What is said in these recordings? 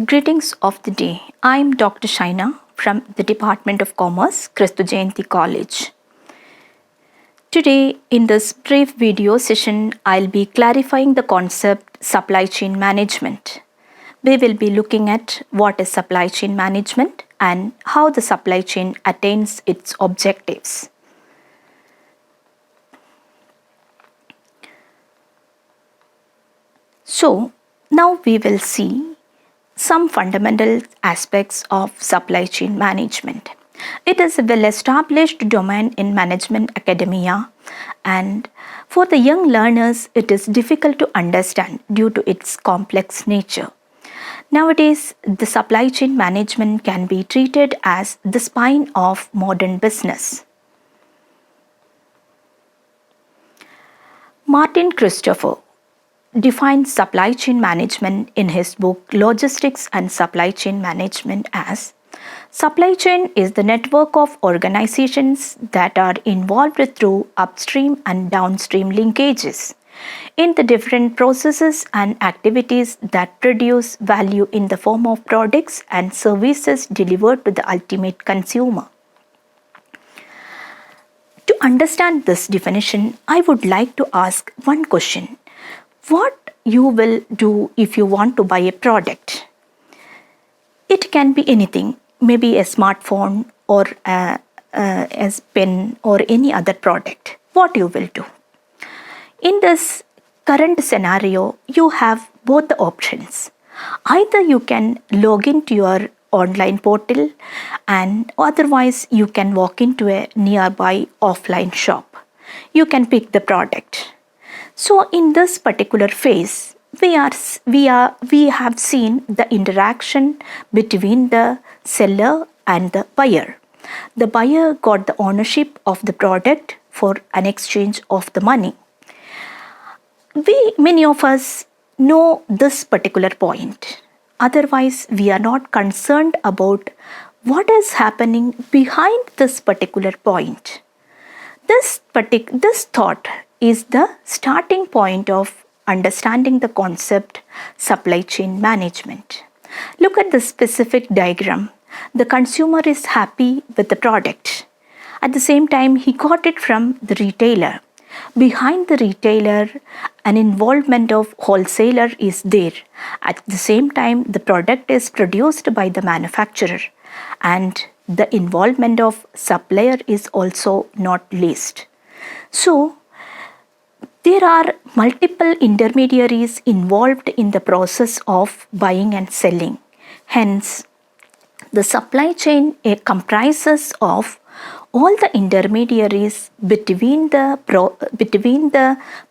Greetings of the day. I am Dr. Shyna from the Department of Commerce, Kristu Jayanti College. Today, in this brief video session, I'll be clarifying the concept supply chain management. We will be looking at what is supply chain management and how the supply chain attains its objectives. So, now we will see some fundamental aspects of supply chain management. It is a well-established domain in management academia, and for the young learners it is difficult to understand due to its complex nature. Nowadays, the supply chain management can be treated as the spine of modern business. Martin Christopher defines supply chain management in his book Logistics and Supply Chain Management as supply chain is the network of organizations that are involved through upstream and downstream linkages in the different processes and activities that produce value in the form of products and services delivered to the ultimate consumer. To understand this definition, I would like to ask one question. What you will do if you want to buy a product? It can be anything, maybe a smartphone or a pen or any other product. What you will do? In this current scenario, you have both the options. Either you can log into your online portal, and otherwise you can walk into a nearby offline shop. You can pick the product. So in this particular phase, we have seen the interaction between the seller and the buyer. The buyer got the ownership of the product for an exchange of the money. Many of us know this particular point. Otherwise, we are not concerned about what is happening behind this particular point. This thought is the starting point of understanding the concept supply chain management. Look at the specific diagram. The consumer is happy with the product. At the same time, he got it from the retailer. Behind the retailer, an involvement of wholesaler is there. At the same time, the product is produced by the manufacturer, and the involvement of supplier is also not least. So, there are multiple intermediaries involved in the process of buying and selling. Hence, the supply chain comprises of all the intermediaries between the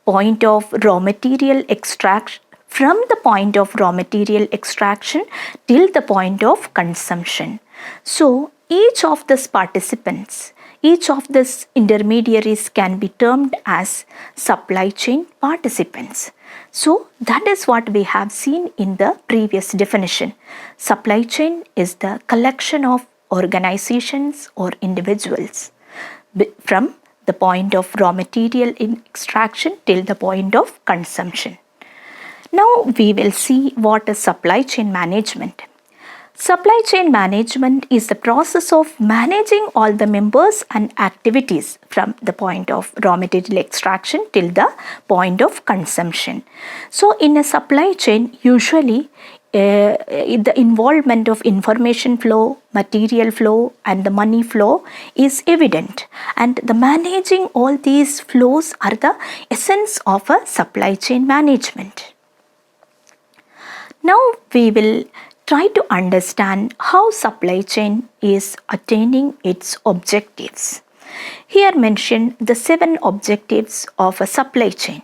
point of raw material extraction, from the point of raw material extraction till the point of consumption. So, each of these participants, each of these intermediaries can be termed as supply chain participants. So, that is what we have seen in the previous definition. Supply chain is the collection of organizations or individuals from the point of raw material extraction till the point of consumption. Now, we will see what is supply chain management. Supply chain management is the process of managing all the members and activities from the point of raw material extraction till the point of consumption. So, in a supply chain, usually the involvement of information flow, material flow and the money flow is evident, and the managing all these flows are the essence of a supply chain management. Now, we will try to understand how supply chain is attaining its objectives. Here mention the 7 objectives of a supply chain.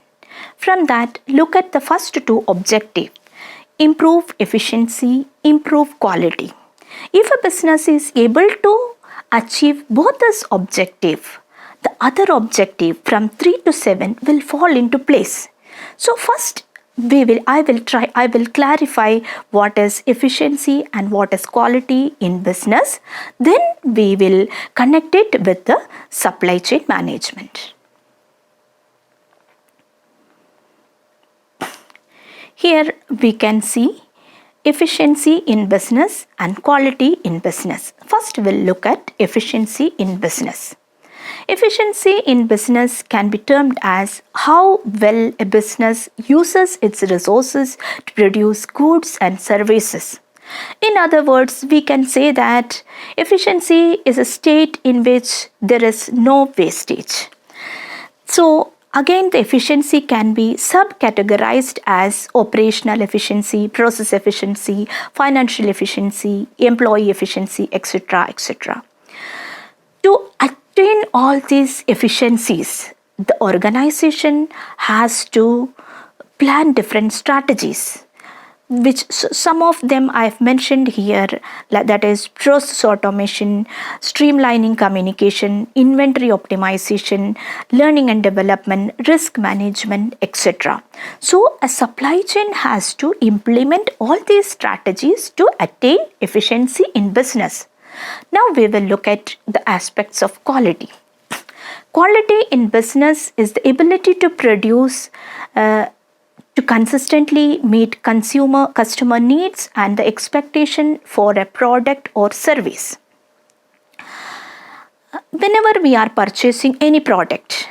From that, look at the first 2 objectives. Improve efficiency, improve quality. If a business is able to achieve both this objective, the other objective from 3 to 7 will fall into place. So first, I will clarify what is efficiency and what is quality in business. Then we will connect it with the supply chain management. Here we can see efficiency in business and quality in business. First, we'll look at efficiency in business. Efficiency in business can be termed as how well a business uses its resources to produce goods and services. In other words, we can say that efficiency is a state in which there is no wastage. So, again, the efficiency can be subcategorized as operational efficiency, process efficiency, financial efficiency, employee efficiency, etc. etc. To attain all these efficiencies, the organization has to plan different strategies, which some of them I've mentioned here, that is process automation, streamlining communication, inventory optimization, learning and development, risk management, etc. So a supply chain has to implement all these strategies to attain efficiency in business. Now we will look at the aspects of quality. Quality in business is the ability to produce to consistently meet customer needs and the expectation for a product or service. Whenever we are purchasing any product,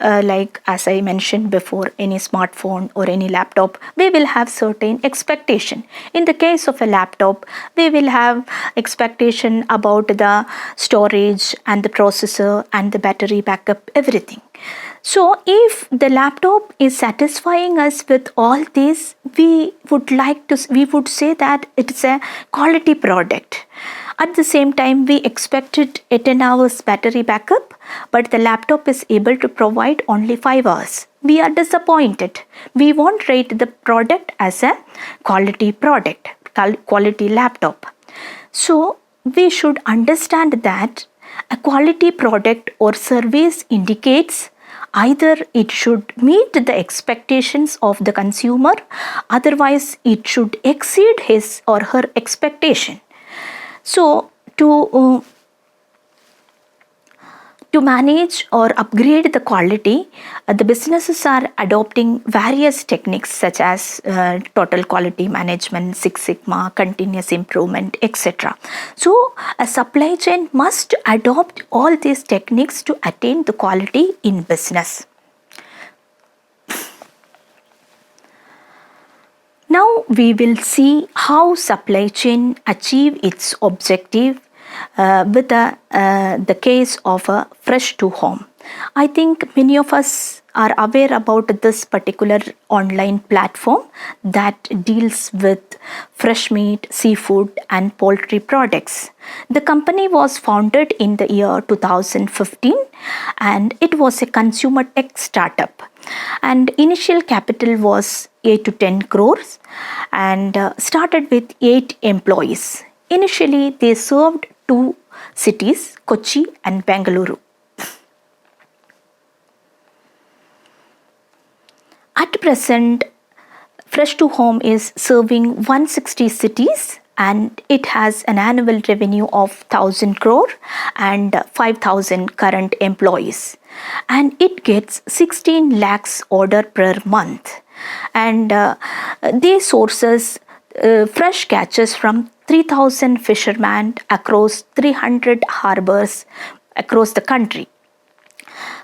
like as I mentioned before, any smartphone or any laptop, we will have certain expectation. In the case of a laptop, we will have expectation about the storage and the processor and the battery backup, everything. So if the laptop is satisfying us with all these, we would say that it's a quality product. At the same time, we expected a 10 hours battery backup, but the laptop is able to provide only 5 hours. We are disappointed. We won't rate the product as a quality product, quality laptop. So we should understand that a quality product or service indicates either it should meet the expectations of the consumer, otherwise it should exceed his or her expectation. So to manage or upgrade the quality, the businesses are adopting various techniques such as total quality management, Six Sigma, continuous improvement, etc. So a supply chain must adopt all these techniques to attain the quality in business. Now we will see how supply chain achieve its objective with the case of a fresh to home. I think many of us are aware about this particular online platform that deals with fresh meat, seafood and poultry products. The company was founded in the year 2015 and it was a consumer tech startup. And initial capital was 8 to 10 crores and started with 8 employees. Initially, they served 2 cities, Kochi and Bengaluru. At present, Fresh to Home is serving 160 cities and it has an annual revenue of 1,000 crore and 5,000 current employees. And it gets 16 lakhs order per month. And they sources fresh catches from 3,000 fishermen across 300 harbors across the country.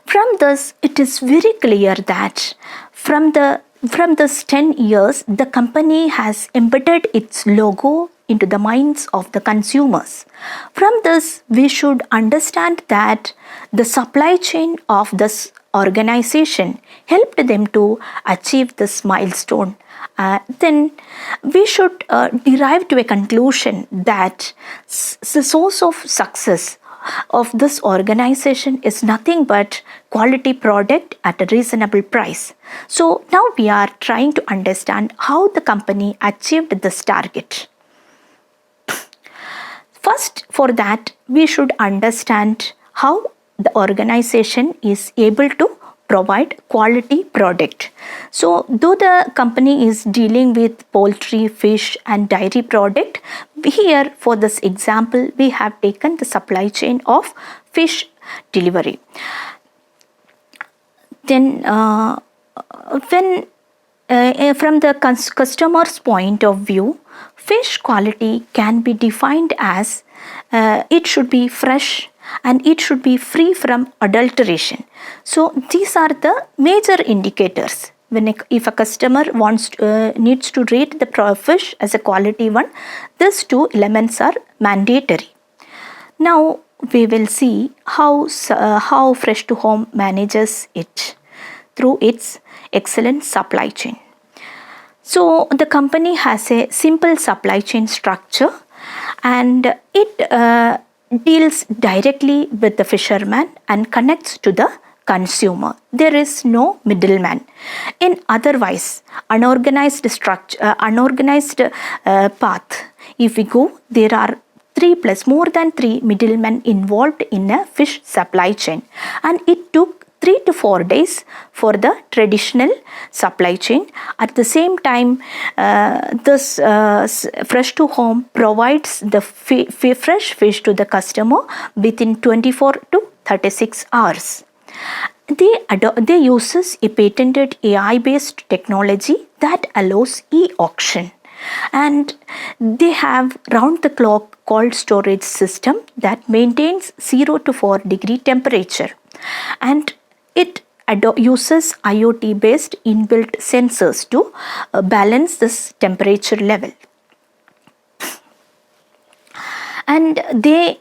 From this, it is very clear that from this 10 years, the company has embedded its logo into the minds of the consumers. From this, we should understand that the supply chain of this organization helped them to achieve this milestone. Then we should derive to a conclusion that the source of success of this organization is nothing but quality product at a reasonable price. So now we are trying to understand how the company achieved this target. First, for that, we should understand how the organization is able to provide quality product. So though the company is dealing with poultry, fish and dairy product, here for this example, we have taken the supply chain of fish delivery. Then from the customer's point of view, fish quality can be defined as it should be fresh and it should be free from adulteration. So these are the major indicators. If a customer needs to rate the fish as a quality one, these two elements are mandatory. Now we will see how Fresh to Home manages it through its excellent supply chain. So the company has a simple supply chain structure, and it deals directly with the fisherman and connects to the consumer. There is no middleman. In otherwise unorganized path, if we go, there are more than 3 middlemen involved in a fish supply chain, and it took 3 to 4 days for the traditional supply chain. At the same time, this Fresh to Home provides the fresh fish to the customer within 24 to 36 hours. They uses a patented AI-based technology that allows e-auction, and they have round-the-clock cold storage system that maintains 0 to 4 degree temperature, and it uses IoT-based inbuilt sensors to balance this temperature level. And they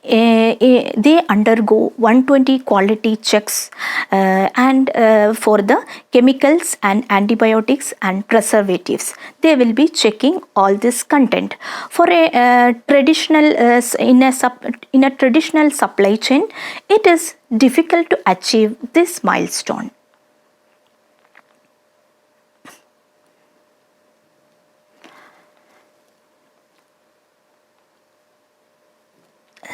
undergo 120 quality checks and for the chemicals and antibiotics and preservatives. They will be checking all this content. For a traditional in a traditional supply chain, it is difficult to achieve this milestone.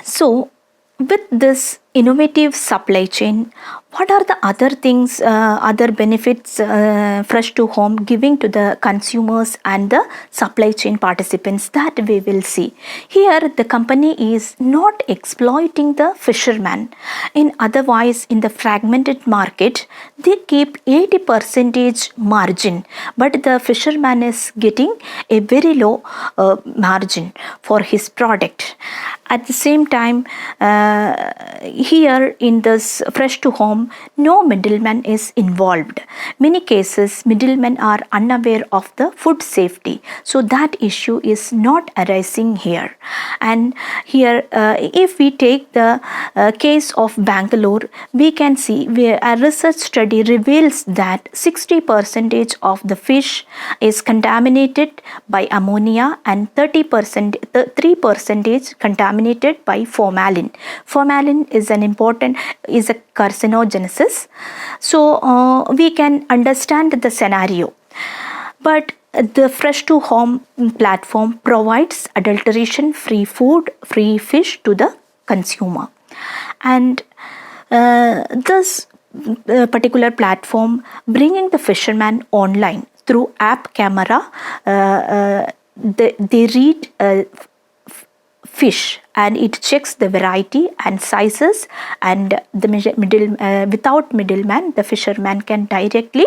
So, with this innovative supply chain, what are the other things, other benefits Fresh to Home giving to the consumers and the supply chain participants that we will see? Here, the company is not exploiting the fisherman. Otherwise, in the fragmented market, they keep 80% margin, but the fisherman is getting a very low margin for his product. At the same time, here in this Fresh to Home, no middleman is involved. Many cases, middlemen are unaware of the food safety, so that issue is not arising here. And here, if we take the case of Bangalore, we can see where a research study reveals that 60% of the fish is contaminated by ammonia and 3% contaminated by formalin. Formalin is a carcinogenesis. So we can understand the scenario. But the Fresh to Home platform provides adulteration-free food, free fish to the consumer. And this particular platform bringing the fisherman online through app camera, they read fish and it checks the variety and sizes, and the without middleman, the fisherman can directly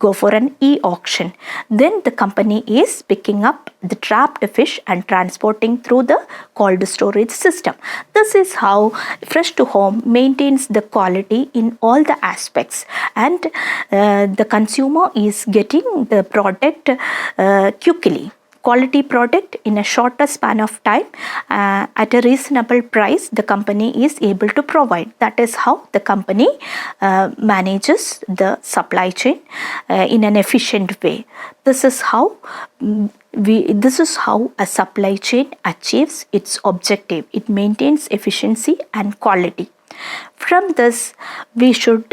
go for an e-auction. Then the company is picking up the trapped fish and transporting through the cold storage system. This is how Fresh to Home maintains the quality in all the aspects, and the consumer is getting the product quickly. Quality product in a shorter span of time at a reasonable price the company is able to provide. That is how the company manages the supply chain in an efficient way. This is how a supply chain achieves its objective. It maintains efficiency and quality. From this, we should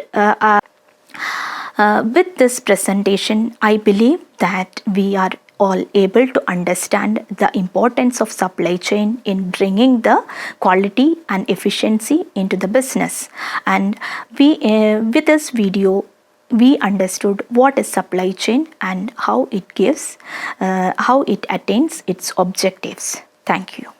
with this presentation, I believe that we are all able to understand the importance of supply chain in bringing the quality and efficiency into the business. And we with this video, we understood what is supply chain and how it gives, how it attains its objectives. Thank you.